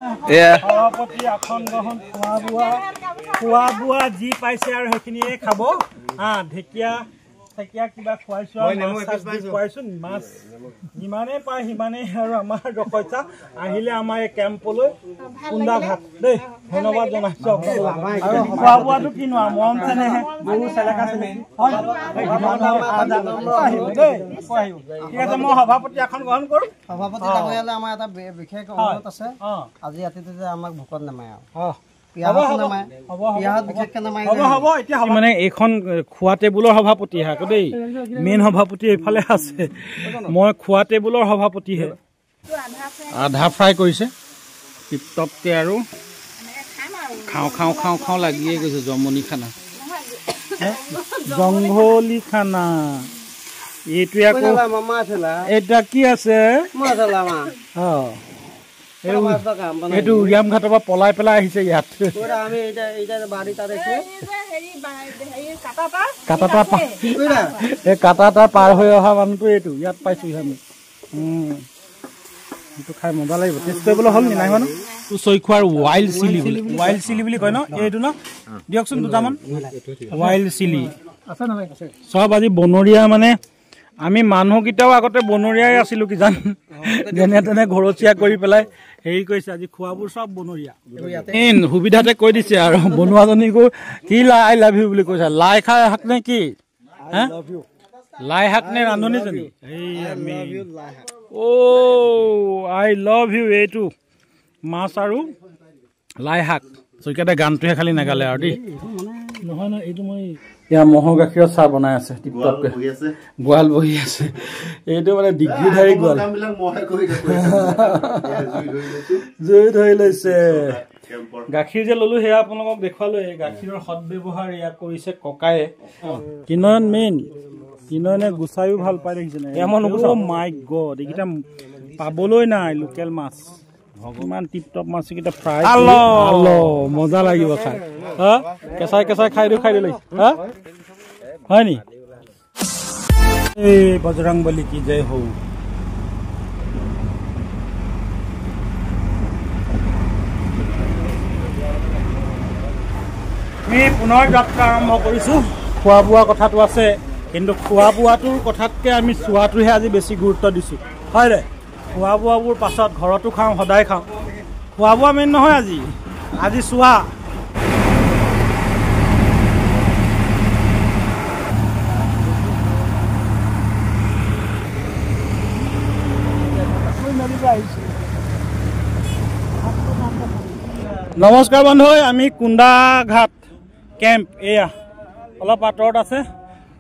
সভাপতি আসন গ্ৰহণ খোৱা বোৱা যি পাইছে আৰু সেইখিনিয়ে খাব ঢেকীয়া কিবা খুৱাইছো খুৱাইছো মাছ যিমানেই পায় সিমানেই আৰু আমাৰ দক্ষতা আহিলে আমাৰ এই কেম্পলৈ কুন্দা ঘাট দেই ধন্যবাদ জনাইছো আৰু খোৱা বোৱাটো কিনো মৰম চেনেহে গৰু চেলেকা চেলেকি ঠিক আছে মই সভাপতি এখন গ্ৰহণ কৰোঁ সভাপতি ডাঙৰীয়ালে আমাৰ এটা বিশেষ অনুৰোধ আছে আজি ৰাতিটো যে আমাক ভোকত নামায় আৰু মানে এইখন খোৱা টেবুলৰ সভাপতি আকৌ দেই মেইন সভাপতি এইফালে আছে মই খোৱা টেবুলৰ সভাপতিহে আধা ফ্ৰাই কৰিছে টিপটপকে আৰু খাওঁ লাগিয়ে গৈছে জমনি খানা জংঘলী খানা এইটো আকৌ এটা কি আছে এইটো উৰিয়াম ঘাটৰ পৰা পলাই পেলাই আহিছে ইয়াত কাটা পাৰ হৈ অহা মানুহটো এইটো ইয়াত পাইছো আমি এইটো খাই মজা লাগিব টেষ্ট কৰিবলৈ হ'ল নাই হোৱা ন চৈখোৱাৰ ৱাইল্ড চিলি বুলি কয় ন এইটো ন দিয়কচোন দুটামান ৱাইল্ড চিলি চব আজি বনৰীয়া মানে আমি মানুহকেইটাও আগতে বনৰীয়াই আছিলো কিজান যেনে তেনে ঘৰচীয়া কৰি পেলাই হেৰি কৰিছে আজি খোৱাবোৰ চব বনৰীয়া সুবিধাতে কৈ দিছে আৰু বনোৱাজনীকো কি আই লাভ ইউ বুলি কৈছে লাই খাই শাক নে কি লাই শাক নে ৰান্ধনীজনী আই লাভ ইউ এইটো মাছ আৰু লাই শাক চৈকাতে গানটোহে খালি নাগালে আৰু দেই নহয় নহয় এইটো মই এয়া মহৰ গাখীৰৰ চাহ বনাই আছে টিপটপকে গোৱাল বহি আছে এইটো মানে ডিগ্ৰীধাৰী গোৱাল জুই ধৰি লৈছে গাখীৰ যে ললো সেয়া আপোনালোকক দেখুৱালো এই গাখীৰৰ সৎ ব্যৱহাৰ ইয়াক কৰিছে ককায়ে কিনয়ন মেইন কিনয়নে গুচাইও ভাল পাই দেখিছে নাই এয়া মই নুগুচাও মাই গড এইকেইটা পাবলৈ নাই লোকেল মাছ ভগৱান টিপটপ মাছ কেইটা ফ্ৰাই মজা লাগিব খাই কেঁচাই খাই দিলে হয় নি এই বজৰং বলি কি জয় হৌ আমি পুনৰ যাত্ৰা আৰম্ভ কৰিছো খোৱা বোৱা কথাটো আছে কিন্তু খোৱা বোৱাটোৰ কথাতকে আমি চোৱাটোহে আজি বেছি গুৰুত্ব দিছো হয় দে খোৱা বোৱাবোৰ পাছত ঘৰতো খাওঁ সদায় খাওঁ খোৱা বোৱা মেইন নহয় আজি চোৱা নমস্কাৰ বন্ধু আমি কুন্দা ঘাট কেম্প এয়া অলপ আঁতৰত আছে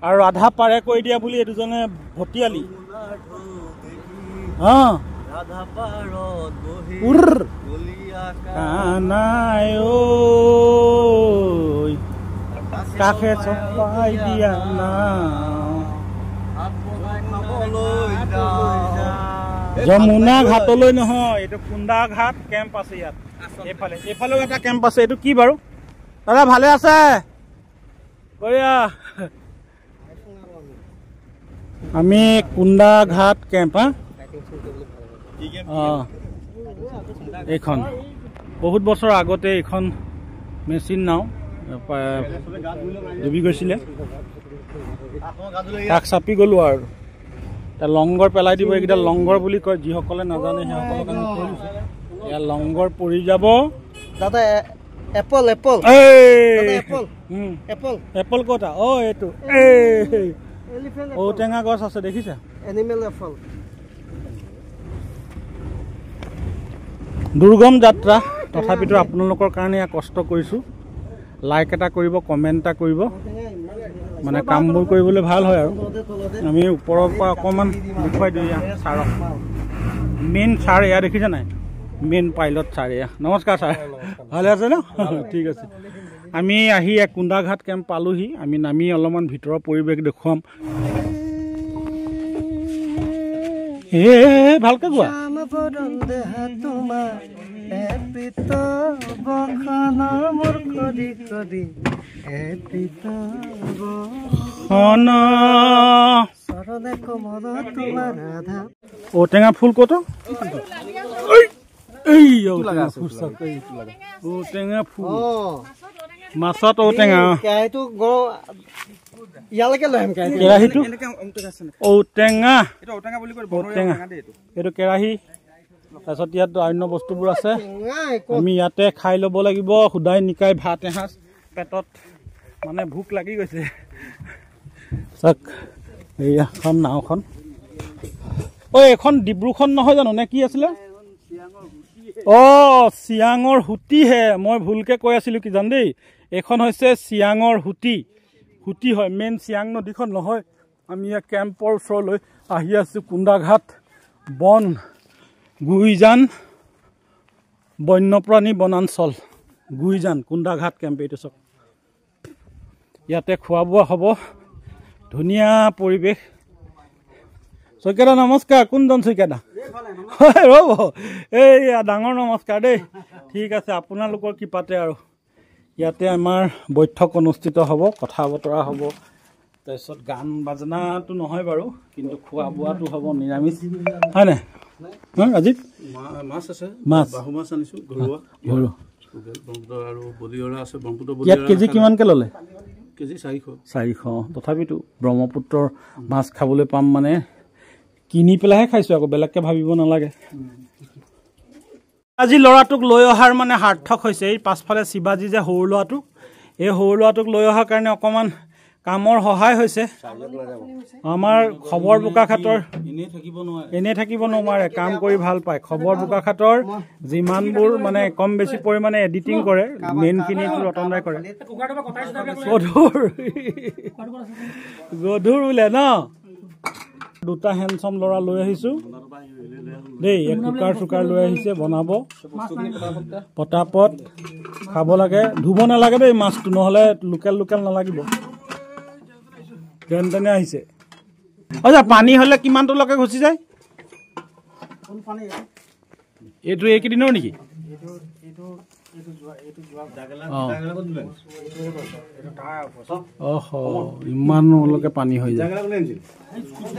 আৰু আধা পাৰে কৰি দিয়া বুলি এই দুজনে ভটিয়ালি কাষে চপাই দিয়া না যমুনা ঘাটলৈ নহয় এইটো কুন্দা ঘাট কেম্প আছে ইয়াত এইফালেও এটা কেম্প আছে এইটো কি বাৰু দাদা ভালে আছে আমি কুন্দা ঘাট কেম্প এইখন বহুত বছৰ আগতে এইখন মেচিন নাও ডুবি গৈছিলে কাষ চাপি গলো আৰু লংগৰ পেলাই দিব এইকেইটা লংগৰ বুলি কয় যিসকলে নাজানে সেইসকলৰ কাৰণে কৈ দিছো এয়া লংগৰ পৰি যাব দাদা এপল কটা এইটো ঔটেঙা গছ আছে দেখিছা এনিমেল এপল দুৰ্গম যাত্ৰা তথাপিতো আপোনালোকৰ কাৰণে কষ্ট কৰিছো লাইক এটা কৰিব কমেণ্ট এটা কৰিব মানে কামবোৰ কৰিবলৈ ভাল হয় আৰু আমি ওপৰৰ পৰা অকণমান দেখুৱাই দিওঁ ছাৰক মেইন ছাৰ এয়া দেখিছে নাই মেইন পাইলট ছাৰ এয়া নমস্কাৰ ছাৰ ভালে আছে ন ঠিক আছে আমি আহি কুন্দা ঘাট কেম্প পালোহি আমি নামি অলপমান ভিতৰৰ পৰিৱেশ দেখুৱাম ভালকে গোৱা ঔটেঙা ফুল কত এই ঔটেঙা ফুল মাছত ঔটেঙা কেৰাহীটো ঔটেঙা এইটো কেৰাহী তাৰপিছত ইয়াত অন্য বস্তুবোৰ আছে আমি ইয়াতে খাই ল'ব লাগিব সুদাই নিকাই ভাত এসাঁজ পেটত মানে ভোক লাগি গৈছে চাওক এইখন নাওখন ঐ এখন ডিব্ৰুখন নহয় জানো নে কি আছিলে চিয়াঙৰ হুটিহে মই ভুলকে কৈ আছিলোঁ কি জান দেই এইখন হৈছে চিয়াঙৰ হুটি হয় মেইন চিয়াং নদীখন নহয় আমি ইয়াৰ কেম্পৰ ওচৰলৈ আহি আছোঁ কুন্দাঘাট বন গুইজান বন্যপ্ৰাণী বনাঞ্চল গুইজান কুন্দাঘাট কেম্প এইটো চাওক ইয়াতে খোৱা বোৱা হ'ব ধুনীয়া পৰিৱেশ শইকীয়াদা নমস্কাৰ কোনজন শইকীয়াদা ৰ'ব এইয়া ডাঙৰ নমস্কাৰ দেই ঠিক আছে আপোনালোকৰ কৃপাতে আৰু ইয়াতে আমাৰ বৈঠক অনুষ্ঠিত হ'ব কথা বতৰা হ'ব তাৰপিছত গান বাজনাটো নহয় বাৰু কিন্তু খোৱা বোৱাটো হ'ব নিৰামিষ হয়নে ৰাজীৱ মাছ আছে মাছ বাহু মাছ আনিছোঁ ঘৰুৱা আৰু বলিয়ৰা আছে ব্ৰহ্মপুত্ৰ ইয়াত কেজি কিমানকৈ ল'লে কেজি 400 তথাপিতো ব্ৰহ্মপুত্ৰৰ মাছ খাবলৈ পাম মানে কিনি পেলাইহে খাইছোঁ আকৌ বেলেগকৈ ভাবিব নালাগে আজি ল'ৰাটোক লৈ অহাৰ মানে সাৰ্থক হৈছে এই পাছফালে শিৱাজী যে সৰু ল'ৰাটোক এই সৰু ল'ৰাটোক লৈ অহাৰ কাৰণে অকণমান কামৰ সহায় হৈছে আমাৰ খবৰ বোকাখাটৰ এনেই থাকিব নোৱাৰে কাম কৰি ভাল পায় খবৰ বোকাখাটৰ যিমানবোৰ মানে কম বেছি পৰিমাণে এডিটিং কৰে মেইনখিনিটো ৰতন দাই কৰে গধুৰ বোলে ন দুটা হেণ্ডচাম ল'ৰা লৈ আহিছোঁ দেই এক কুকাৰ চুকাৰ লৈ আহিছে বনাব পটাপট খাব লাগে ধুব নালাগে দেই মাছটো নহ'লে লোকেল নালাগিব যেন তেনে আহিছে আচ্ছা পানী হ'লে কিমানটোলৈকে গুচি যায় এইটো এইকেইদিনৰ নেকি ইমানলৈকে পানী হৈ যায়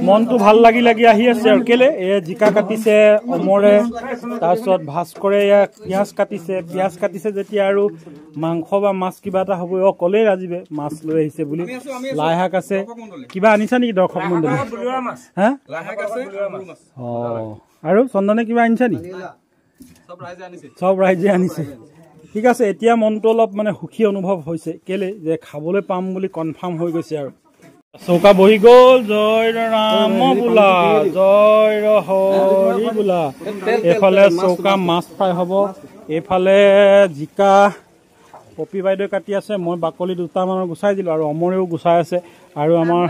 মনটো ভাল লাগি আহি আছে আৰু কেলে এই জিকা কাটিছে অমৰে তাৰপিছত ভাস্কৰে ইয়াক পিঁয়াজ কাটিছে যেতিয়া আৰু মাংস বা মাছ কিবা এটা হ'ব ক'লেই ৰাজীৱে মাছ লৈ আহিছে বুলি লাই শাক আছে কিবা আনিছা নেকি দৰ্শক মণ্ডলী হা আৰু চন্দনে কিবা আনিছা নেকি চব ৰাইজে আনিছে ঠিক আছে এতিয়া মনটো অলপ মানে সুখী অনুভৱ হৈছে কেলে যে খাবলৈ পাম বুলি কনফাৰ্ম হৈ গৈছে আৰু চৌকা বহি গ'ল জয় ৰাম বোলা জয় হৰি বোলা এইফালে চৌকা মাছ ফ্ৰাই হ'ব এইফালে জিকা পপি বাইদেউ কাটি আছে মই বাকলি দুটামানৰ গুচাই দিলোঁ আৰু অমৰেও গুচাই আছে আৰু আমাৰ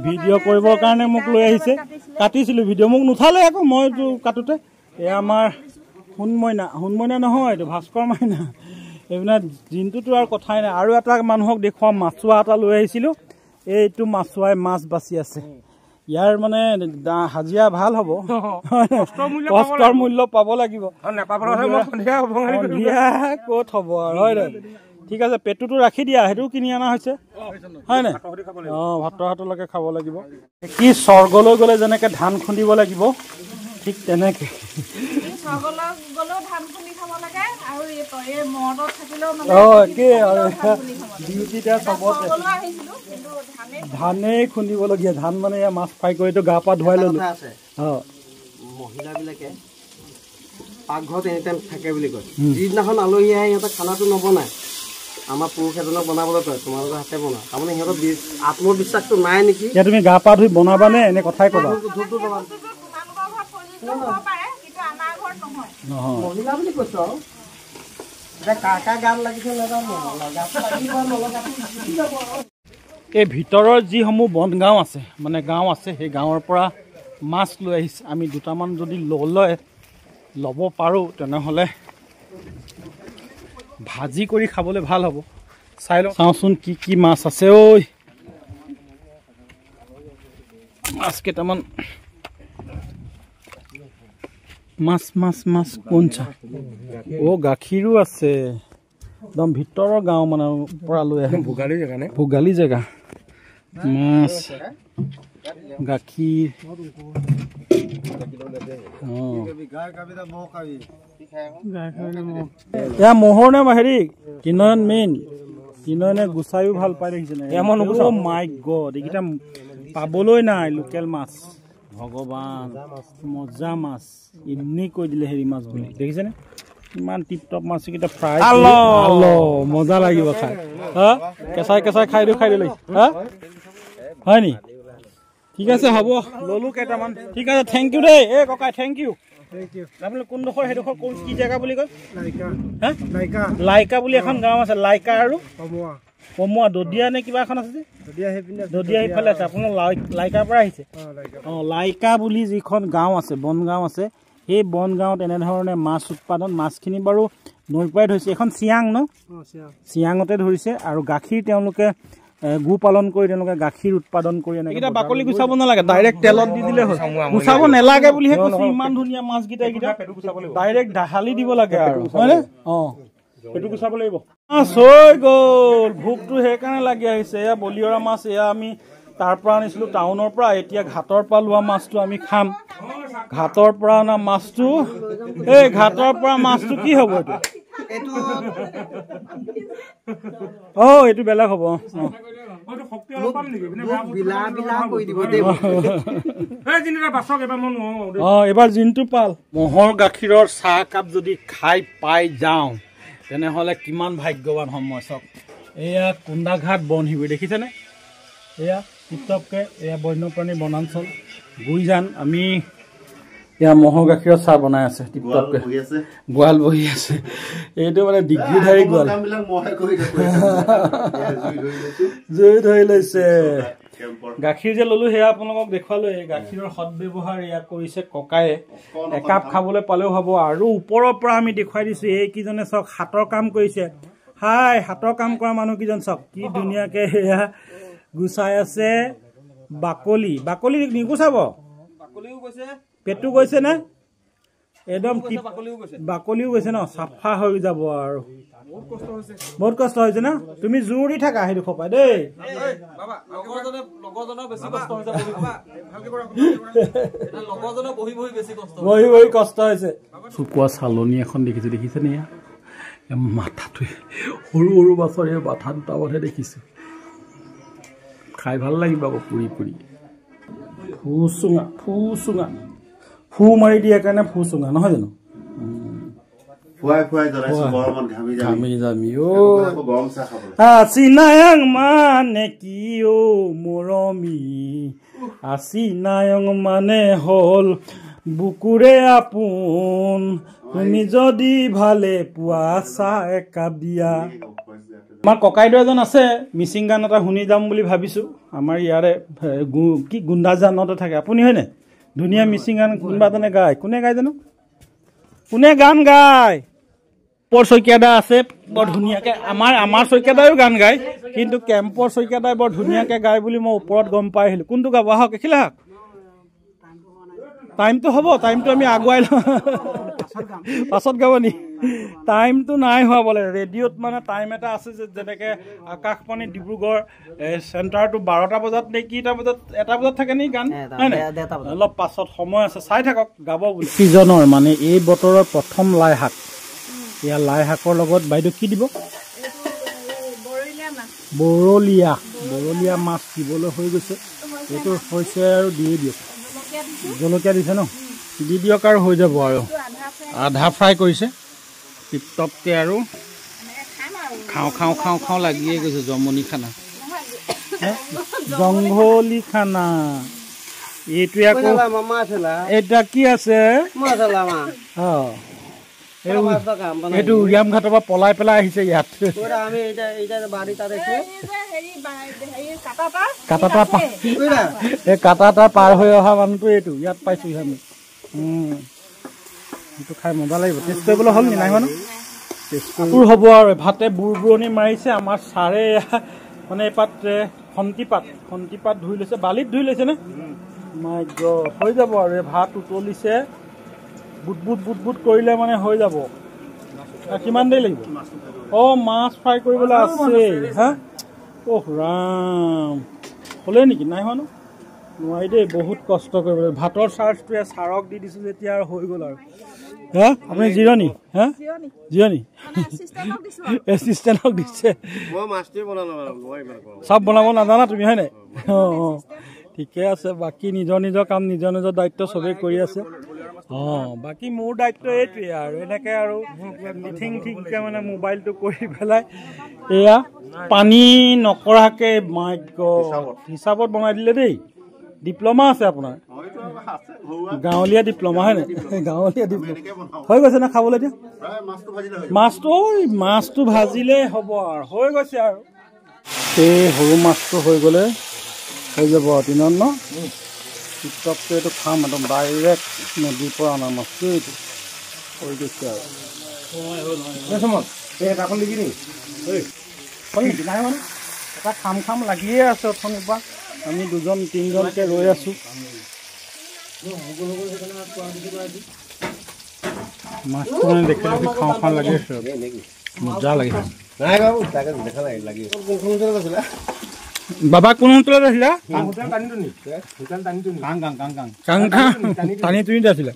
ভিডিঅ' কৰিবৰ কাৰণে মোক লৈ আহিছে কাটিছিলোঁ ভিডিঅ' মোক নুঠালে আকৌ মইতো কাটোতে এয়া আমাৰ সোণমইনা নহয় এইটো ভাস্কৰ মইনা এইবিলাক দিনটোতো আৰু কথাই নাই আৰু এটা মানুহক দেখুৱাম মাছুৱা এটা লৈ আহিছিলোঁ এইটো মাছুৱাই মাছ বাচি আছে ইয়াৰ মানে হাজিৰা ভাল হ'ব কষ্টৰ মূল্য পাব লাগিব ক'ত হ'ব আৰু হয় নাই ঠিক আছে পেটুটো ৰাখি দিয়া সেইটোও কিনি অনা হৈছে হয় নাই ভাতৰ হাতলৈকে খাব লাগিব কি স্বৰ্গলৈ গ'লে যেনেকৈ ধান খুন্দিব লাগিব ঠিক তেনেকৈ ধানেই খুন্দিবলগীয়া ধান মানে মাছ ফ্ৰাই কৰিতো গা পা ধুৱাই ল'লো মহিলাবিলাকে পাকঘৰত এনি টাইম থাকে বুলি কয় যিদিনাখন আলহী আহে সিহঁতে খানাটো নবনায় আমাৰ পুৰুষ এজনক বনাবলৈ কয় তোমালোকৰ হাতে বনা তাৰমানে সিহঁতৰ আত্মবিশ্বাসটো নাই নেকি এতিয়া তুমি গা পা ধুই বনাবানে এনে কথাই ক'বা মহিলা বুলি কৈছো এই ভিতৰৰ যিসমূহ বন গাঁও আছে মানে গাঁও আছে সেই গাঁৱৰ পৰা মাছ লৈ আহিছে আমি দুটামান যদি ল'ব পাৰোঁ তেনেহ'লে ভাজি কৰি খাবলৈ ভাল হ'ব চাওঁচোন কি মাছ আছে ঐ মাছ কেইটামান মাছ কোনচা গাখীৰো আছে একদম ভিতৰৰ গাঁও মানে পৰা লৈ আহে ভোগালী জেগা মাছ গাখীৰ এয়া মহৰ নে হেৰি কিনয়ন মেইন কিনয়নে গুচাইও ভাল পাই দেখিছেনে মাই গড এইকেইটা পাবলৈ নাই লোকেল মাছ ভগৱান মজা মাছ এনেই কৈ দিলে হেৰি মাছ বুলি দেখিছেনে ইমান টিপ টপ মাছ কেইটা ফ্ৰাই মজা লাগিব খাই হা কেঁচাই কেঁচাই খাই দিওঁ হা হয় নি ঠিক আছে হ'ব ললো কেইটামান ঠিক আছে থেংক ইউ দেই এ ককাই থেংক ইউ আপুনি কোনডোখৰ সেইডোখৰ কি জেগা বুলি কয় লাইকা বুলি এখন গাঁও আছে লাইকা আৰু কমোৱা দদিয়া নে কিবা এখন আছে যে দদিয়া সেইফালে আছে আপোনাৰ লাইকাৰ পৰা আহিছে লাইকা বুলি যিখন গাঁও আছে বন গাঁও আছে সেই বন গাঁৱত এনেধৰণে মাছ উৎপাদন মাছখিনি বাৰু নৈৰ পৰাই ধৰিছে এখন চিয়াং ন চিয়াঙতে ধৰিছে আৰু গাখীৰ তেওঁলোকে গু পালন কৰি তেওঁলোকে গাখীৰ উৎপাদন কৰি এনেকৈ বাকলি গুচাব নালাগে ডাইৰেক্ট তেলত দি দিলে হ'ল গুচাব নালাগে বুলিহে কৈছো ইমান ধুনীয়া মাছকেইটা ডাইৰেক্ট ঢালি দিব লাগে আৰু হয়নে পেটু গুচাব লাগিব মাছ হৈ গ'ল ভোকটো সেইকাৰণে লাগি আহিছে এয়া বলিয়ৰা মাছ এয়া আমি তাৰ পৰা আনিছিলো টাউনৰ পৰা এতিয়া ঘাটৰ পৰা লোৱা মাছটো আমি খাম ঘাটৰ পৰা অনা মাছটো এই ঘাটৰ পৰা মাছটো কি হ'ব এইটো বেলেগ হ'ব এবাৰ জিনটো পাল মহৰ গাখীৰৰ চাহ কাপ যদি খাই পাই যাওঁ তেনেহ'লে কিমান ভাগ্যৱান হ'ম মই চাওক এয়া কুন্দাঘাট বনশিবিৰ দেখিছেনে এয়া টিপটপকে এয়া বন্যপ্ৰাণী বনাঞ্চল গুইজান আমি এয়া মহৰ গাখীৰৰ চাহ বনাই আছে টিপটপকে গোৱাল বহি আছে এইটো মানে ডিগ্ৰীধাৰী গোৱাল জুই ধৰি লৈছে গাখীৰ যে ললো সেয়া আপোনালোকক দেখুৱালো এই গাখীৰৰ সদব্যৱহাৰ এয়া কৰিছে ককায়ে একাপ খাবলৈ পালেও হ'ব আৰু ওপৰৰ পৰা আমি দেখুৱাই দিছো এইকেইজনে চাওক হাতৰ কাম কৰিছে হাই হাতৰ কাম কৰা মানুহকেইজন চাওক কি ধুনীয়াকে এয়া গুচাই আছে বাকলি নিগুচাব পেটটো গৈছে নে একদম বাকলিও গৈছে ন চাফা হৈ যাব আৰু বহুত কষ্ট হৈছে না তুমি জোৰ দি থাকা সেইটো খপাই দেই বহি বহি কষ্ট হৈছে চুকুৱা চালনী এখন দেখিছেনে এয়া মাথাটো সৰু সৰু মাছৰ এই মাথা দুটামানহে দেখিছো খাই ভাল লাগিব আকৌ পুৰি পুৰি ফুচুঙা ফু মাৰি দিয়ে কাৰণে ফুচুঙা নহয় জানো চিনায়ং মানে কি অ মৰমী চিনায়ং মানে হল বুকুৰে আপোন তুমি যদি ভালে পোৱা চাহ একাপ দিয়া আমাৰ ককাইদেউ এজন আছে মিচিং গান এটা শুনি যাম বুলি ভাবিছো আমাৰ ইয়াৰে কি গুণ্ডাজানতে থাকে আপুনি হয়নে ধুনীয়া মিচিং গান কোনোবা এজনে গায় কোনে গায় জানো কোনে গান গায় কেম্পৰ শইকীয়াদা আছে বৰ ধুনীয়াকে আমাৰ শইকীয়াদায়ো গান গায় কিন্তু কেম্পৰ শইকীয়াদাই বৰ ধুনীয়াকে গায় বুলি মই ওপৰত গম পাই আহিলো কোনটো গাব আহক এখিলা আহক টাইমটো হ'ব টাইমটো আমি আগুৱাই লওঁ পাছত গাব নি টাইমটো নাই হোৱা বোলে ৰেডিঅ'ত মানে টাইম এটা আছে যে যেনেকে আকাশবাণী ডিব্ৰুগড় চেণ্টাৰটো 12টা বজাত নে কিটা বজাত 1টা বজাত থাকে নি গান অলপ পাছত সময় আছে চাই থাকক গাব বুলি ছিজনৰ মানে এই বতৰৰ প্ৰথম লাই শাক এয়া লাই শাকৰ লগত বাইদেউ কি দিব বৰলীয়া মাছ দিবলৈ হৈ গৈছে এইটো হৈছে আৰু দিয়ে দিয়ক জলকীয়া দিছে ন দি দিয়ক আৰু হৈ যাব আৰু আধা ফ্ৰাই কৰিছে টিপটপকে আৰু খাওঁ লাগিয়ে গৈছে জমনি খানা জংঘলী খানা এইটো আকৌ এটা কি আছে এইটো উৰিয়াম ঘাটৰ পৰা পলাই পেলাই আহিছে ইয়াত কাটা পাৰ হৈ অহা মানুহটো এইটো ইয়াত পাইছো আমি এইটো খাই মজা লাগিব টেষ্ট কৰিবলৈ হ'ল নি নাই হোৱা ন টেষ্টবোৰ হ'ব আৰু ভাতে বুৰবুৰণি মাৰিছে আমাৰ ছাৰে মানে এপাত খন্তিপাত ধুই লৈছে বালিত ধুই লৈছে নে মাই গড হৈ যাব আৰু ভাত উতলিছে বুট কৰিলে মানে হৈ যাব কিমান দেৰি লাগিব মাছ ফ্ৰাই কৰিবলৈ আছে হা ৰাম হ'লে নেকি নাই হোৱা ন নোৱাৰি দেই বহুত কষ্ট কৰিব লাগিব ভাতৰ চাৰ্জটোৱে চাৰক দি দিছোঁ যেতিয়া আৰু হৈ গ'ল আৰু হা আপুনি জিৰণি হা জিৰণি এছিষ্টেণ্টক দিছে চব বনাব নাজানা তুমি হয় নাই অঁ ঠিকে আছে বাকী নিজৰ নিজৰ কাম নিজৰ নিজৰ দায়িত্ব চবেই কৰি আছে অঁ বাকী মোৰ দায়িত্ব এইটোৱে আৰু এনেকৈ আৰু মিথিং ঠিককৈ মানে মোবাইলটো কৰি পেলাই এয়া পানী নকৰাকৈ মাই গড হিচাপত বনাই দিলে দেই ডিপ্ল'মা আছে আপোনাৰ গাঁৱলীয়া ডিপ্ল'মা হয় নাই গাঁৱলীয়া ডিপ্ল'মা হৈ গৈছে না খাবলৈ এতিয়া মাছটো ভাজিলেই হ'ব আৰু হৈ গৈছে আৰু এই সৰু মাছটো হৈ গ'লে হৈ যাব দিনত ন টিকটকটো এইটো খাম একদম ডাইৰেক্ট নদীৰ পৰা অনা মাছটো এইটো হৈ গৈছে আৰু নাই মানে এটা খাম লাগিয়ে আছে অথনিৰ পৰা আমি 2-3জনকৈ ৰৈ আছোঁ মাছটো মানে দেখি খাওঁ লাগি আছে মজা লাগিছে বাবা কোন অঞ্চলত আছিলা টানি তুমি আছিলা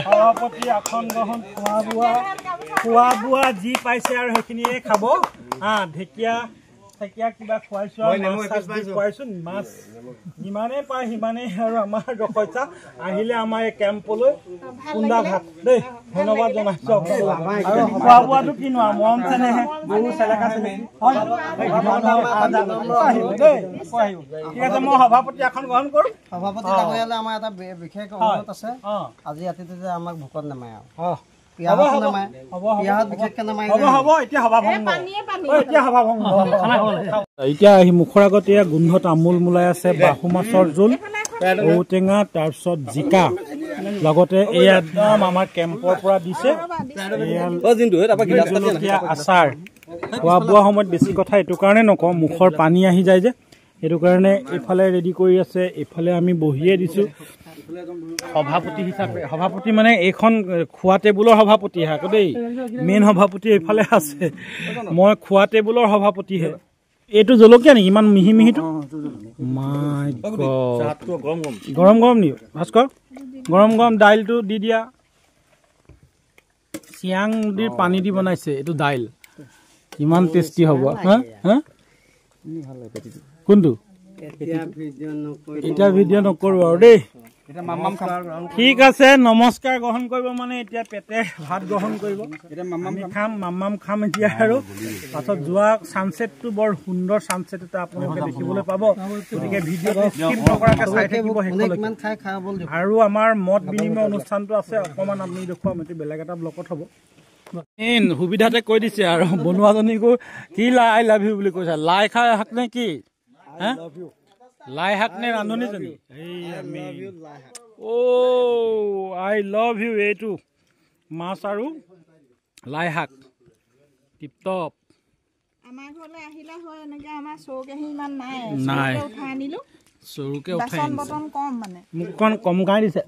সভাপতি আসন গ্ৰহণ খোৱা বোৱা যি পাইছে আৰু সেইখিনিয়ে খাব ঢেকীয়া কিবা খুৱাইছো খুৱাইছো মাছ যিমানেই পায় সিমানেই আৰু আমাৰ ৰখা আহিলে আমাৰ এই কেম্পলৈ কুন্দা ভাত দেই ধন্যবাদ জনাইছো আৰু খোৱা বোৱাটো কিনো আৰু মৰম চেনেহে গৰু চেলেকা চেলেকি ঠিক আছে মই সভাপতি এখন গ্ৰহণ কৰোঁ সভাপতি ডাঙৰীয়ালৈ আমাৰ এটা বিশেষ অনুৰোধ আছে আজি ৰাতিটো যে আমাক ভোকত নামায় আৰু এতিয়া আহি মুখৰ আগত এয়া গোন্ধ তামোল মোলাই আছে বাহু মাছৰ জোল ঔটেঙা তাৰপিছত জিকা লগতে এয়া একদম আমাৰ কেম্পৰ পৰা দিছে আচাৰ খোৱা বোৱা সময়ত বেছি কথা এইটো কাৰণে নকওঁ মুখৰ পানী আহি যায় যে সেইটো কাৰণে এইফালে ৰেডি কৰি আছে এইফালে আমি বহিয়ে দিছোঁ সভাপতি হিচাপে সভাপতি মানে এইখন খোৱা টেবুলৰ সভাপতিহে আকৌ দেই মেইন সভাপতি এইফালে আছে মই খোৱা টেবুলৰ সভাপতিহে এইটো জলকীয়া নেকি ইমান মিহি মিহিটো মাই গৰম নি ভাস্কৰ গৰম দাইলটো দি দিয়া চিয়াং দি পানী দি বনাইছে এইটো দাইল কিমান টেষ্টি হ'ব হা কোনটো এতিয়া ভিডিঅ' নকৰোঁ আৰু দেই ঠিক আছে নমস্কাৰ গ্ৰহণ কৰিব মানে এতিয়া পেটে ভাত গ্ৰহণ কৰিব মাম্মাম খাম এতিয়া আৰু পাছত যোৱা ছানছেটটো বৰ সুন্দৰ ছানছেট এটা আপোনালোকে দেখিবলৈ পাব গতিকে ভিডিঅ'টো স্কিপ নকৰাকৈ চাই থাকিব শেষলৈকে আৰু আমাৰ মত বিনিময় অনুষ্ঠানটো আছে অকণমান আমি দেখুৱাম এইটো বেলেগ এটা ব্লকত হ'ব সুবিধাতে কৈ দিছে আৰু বনোৱাজনীকো কি আই লাভ ইউ বুলি কৈছে লাই খাই শাক নে কি লাই শাক নে ৰান্ধনীজনী আই লাভ ইউ এইটো মাছ আৰু লাই শাক টিপটপ আমাৰ ঘৰলৈ আহিলে হয় এনেকে আমাৰ চৌকেহি ইমান নাই উঠাই আনিলো চৌকে উঠাই বটন কম মানে মুখখন কমকাই দিছে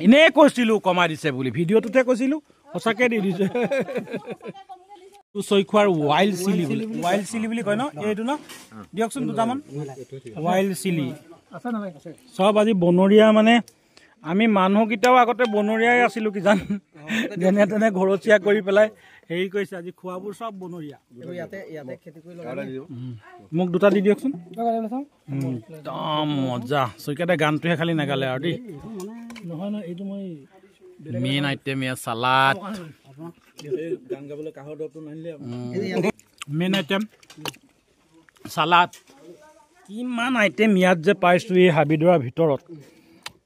এনেই কৈছিলো কমাই দিছে বুলি ভিডিঅ'টোতে কৈছিলো সঁচাকে দি দিছে চৈখোৱাৰ ৱাইল্ড চিলি বুলি কয় ন এইটো ন দিয়কচোন দুটামান ৱাইল্ড চিলি চব আজি বনৰীয়া মানে আমি মানুহকেইটাও আগতে বনৰীয়াই আছিলোঁ কিজান যেনে তেনে ঘৰচীয়া কৰি পেলাই হেৰি কৰিছে আজি খোৱাবোৰ চব বনৰীয়া মোক দুটা দি দিয়কচোন একদম মজা চৈকাতে গানটোহে খালি নাগালে আৰু দেই নহয় এইটো মই মেইন আইটেম এয়া চালাড মেইন আইটেম চালাড কিমান আইটেম ইয়াত যে পাইছোঁ এই হাবিদৰাৰ ভিতৰত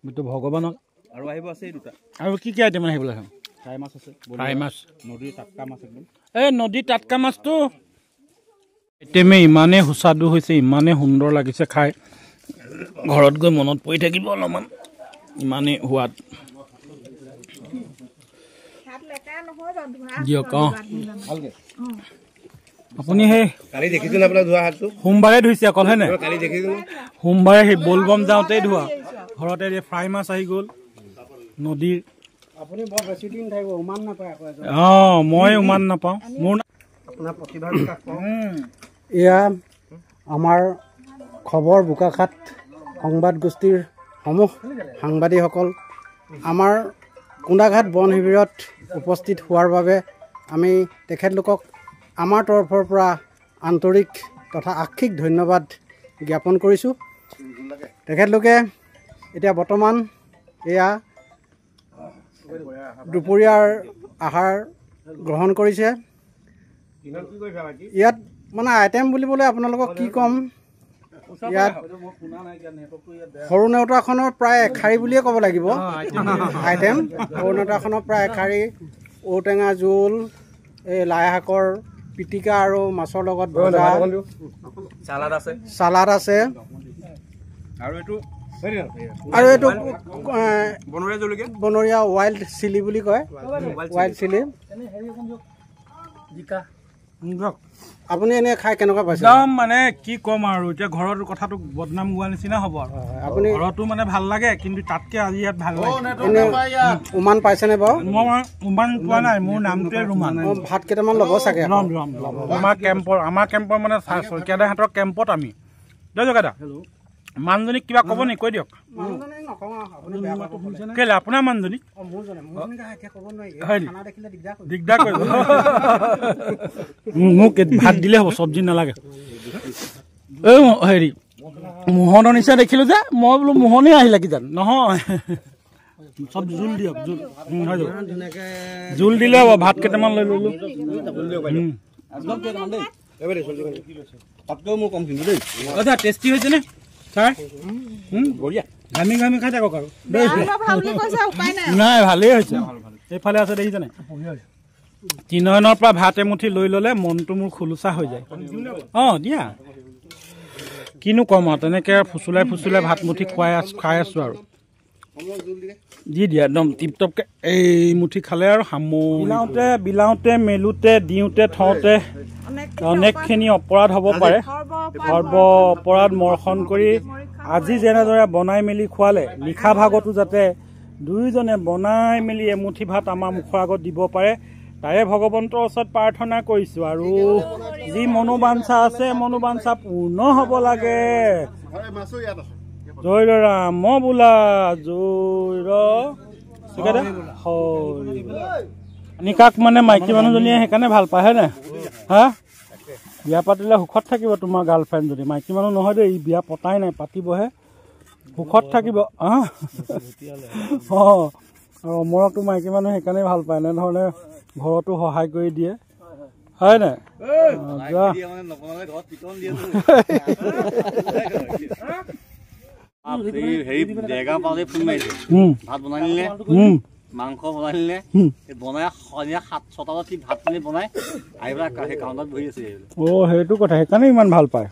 এইটো ভগৱানক আৰু আহিব আছে দুটা আৰু কি আইটেম আহিবলৈ আছে ফ্ৰাই মাছ আছে ফ্ৰাই মাছ নদীৰ টাটকা মাছ একদম এই নদীৰ টাটকা মাছটো আইটেমে ইমানেই সুস্বাদু হৈছে ইমানেই সুন্দৰ লাগিছে খাই ঘৰত গৈ মনত পৰি থাকিব অলপমান ইমানেই সোৱাদ দিয়ক আপুনি সেই কালি দেখিছোঁ না আপোনাৰ ধোৱা হাতটো সোমবাৰে ধুইছে অকল হয় নাই কালি দেখিছোঁ সোমবাৰে সেই বলবম যাওঁতেই ধোৱা ঘৰতে ফ্ৰাই মাছ আহি গ'ল নদীৰ আপুনি বৰ বেছি দিন থাকিব উমান নাপায় মই উমান নাপাওঁ মোৰ আপোনাৰ প্ৰতিভা এয়া আমাৰ খবৰ বোকাখাট সংবাদ গোষ্ঠীৰ সমূহ সাংবাদিকসকল আমাৰ কুন্দাঘাট বন শিবিৰত উপস্থিত হোৱাৰ বাবে আমি তেখেতলোকক আমাৰ তৰফৰ পৰা আন্তৰিক তথা আক্ষিক ধন্যবাদ জ্ঞাপন কৰিছোঁ। তেখেতলোকে এতিয়া বৰ্তমান এয়া দুপৰীয়াৰ আহাৰ গ্ৰহণ কৰিছে। ইয়াত মানে আইটেম বুলিবলৈ আপোনালোকক কি ক'ম, ইয়াত সৰু নেওতাখনৰ প্ৰায় এশাৰী বুলিয়ে ক'ব লাগিব আইটেম। সৰু নেওতাখনৰ প্ৰায় এশাৰী, ঔটেঙা জোল, এই লাই শাকৰ পিটিকা আৰু মাছৰ লগত ভজা, চালাড আছে আৰু এইটো বনৰীয়া ৱাইল্ড চিলি বুলি কয়, ৱাইল্ড চিলি। আপুনি এনে খাই কেনেকুৱা পাইছে? একদম মানে কি ক'ম আৰু, এতিয়া ঘৰৰ কথাটো বদনাম গোৱা নিচিনা হ'ব আৰু। আপুনি ঘৰতো মানে ভাল লাগে, কিন্তু তাতকে আজি ইয়াত ভাল লাগে। এনে উমান পাইছেনে বাৰু? মই উমান পোৱা নাই, মোৰ নামটোৱে ৰুমান। ভাত কেইটামান ল'ব চাগে। আমাৰ কেম্পৰ মানে শইকীয়াদাহঁতৰ কেম্পত আমি জগাদা মানুহজনীক কিবা ক'ব নি? কৈ দিয়ক। কেলে আপোনাৰ মানুহজনী দিগদাৰ কৰিব? মোক ভাত দিলে হ'ব, চব্জি নালাগে। এই হেৰি মোহনৰ নিচিনা দেখিলো যে, মই বোলো মোহনে আহিলে কি জানো, নহয় চব জোল দিয়ক, জোল দিলে হ'ব। ভাত কেইটামান লৈ ললো। টেষ্টি হৈছে নে ছাৰ? বঢ়িয়া, ঘামি ঘামি খাই থাকক আৰু। নাই, ভালেই হৈছে। এইফালে আছে দেখিছে নাই? তিনয়নৰ পৰা ভাত এমুঠি লৈ ল'লে মনটো মোৰ খুলুচা হৈ যায়। অঁ দিয়া, কিনো ক'ম আৰু, তেনেকৈ ফুচুলাই ফুচুলাই ভাত মুঠি খাই আছোঁ আৰু। দি দিয়া একদম টিপটপকৈ এই মুঠি খালে আৰু বিলাওঁতে মেলোঁতে দিওঁতে থওঁতে অনেকখিনি অপৰাধ হ'ব পাৰে। অপৰাধ মৰ্শন কৰি আজি যেনেদৰে বনাই মেলি খোৱালে, নিশা ভাগতো যাতে দুয়োজনে বনাই মেলি এমুঠি ভাত আমাৰ মুখৰ আগত দিব পাৰে, তাৰে ভগৱন্তৰ ওচৰত প্ৰাৰ্থনা কৰিছোঁ। আৰু যি মনোবাঞ্ছা আছে, মনোবাঞ্ছা পূৰ্ণ হ'ব লাগে। জয় ৰাম বোলা, জয় নিকাক মানে মাইকী মানুহজনীয়ে সেইকাৰণে ভাল পায়, হয় নাই? হা, বিয়া পাতিলে সুখত থাকিব তোমাৰ গাৰ্লফ্ৰেণ্ড যদি। মাইকী মানুহ নহয় দেই, বিয়া পতাই নাই, পাতিবহে, সুখত থাকিব। অঁ, আৰু অমৰকতো মাইকী মানুহ সেইকাৰণে ভাল পায়, এনেধৰণে ঘৰতো সহায় কৰি দিয়ে, হয় নাই? মাংস বনাইলে বনাই 7-6টা বজাত ভাত পানী বনাই আহি পেলাই সেই কাউণ্টাৰত বহি আছে। অ' সেইটো কথা, সেইকাৰণে ইমান ভাল পায়।